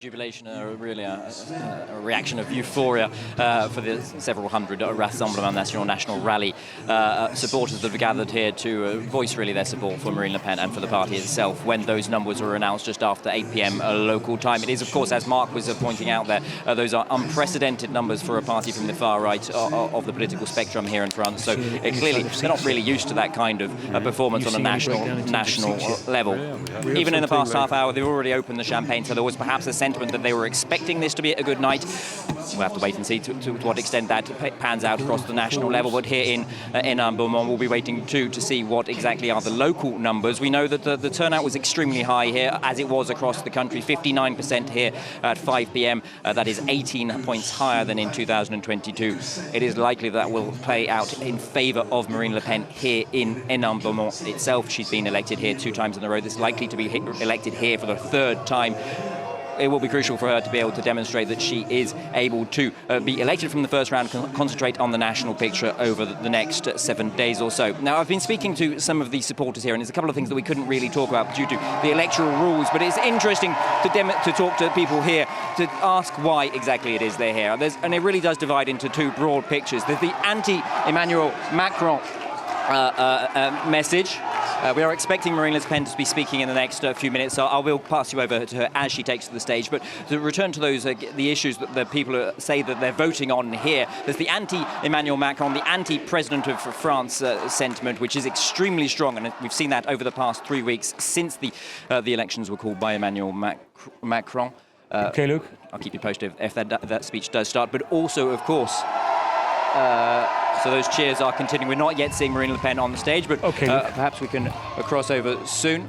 Jubilation, really a reaction of euphoria for the several hundred Rassemblement National rally supporters that have gathered here to voice really their support for Marine Le Pen and for the party itself when those numbers were announced just after 8 p.m. Local time. It is, of course, as Mark was pointing out there, those are unprecedented numbers for a party from the far right of the political spectrum here in France. So clearly they're not really used to that kind of performance on a national level. Even in the past half hour, they've already opened the champagne, so there was perhaps a sentiment that they were expecting this to be a good night. We'll have to wait and see to what extent that pans out across the national level. But here in Beaumont, we'll be waiting to see what exactly are the local numbers. We know that the turnout was extremely high here, as it was across the country. 59% here at 5 p.m. That is 18 points higher than in 2022. It is likely that will play out in favour of Marine Le Pen here in Beaumont itself. She's been elected here 2 times in a row. This is likely to be elected here for the 3rd time. It will be crucial for her to be able to demonstrate that she is able to be elected from the first round, concentrate on the national picture over the next 7 days or so. Now, I've been speaking to some of the supporters here, and there's a couple of things that we couldn't really talk about due to the electoral rules, but it's interesting to talk to people here to ask why exactly it is they're here. And it really does divide into 2 broad pictures. There's the anti-Emmanuel Macron message. We are expecting Marine Le Pen to be speaking in the next few minutes, so I will pass you over to her as she takes to the stage. But to return to those, the issues that the people say that they're voting on here, there's the anti-Emmanuel Macron, the anti-President of France sentiment, which is extremely strong, and we've seen that over the past 3 weeks since the elections were called by Emmanuel Macron. Okay, Luke. I'll keep you posted if that speech does start. But also, of course, so those cheers are continuing. We're not yet seeing Marine Le Pen on the stage, but perhaps we can cross over soon.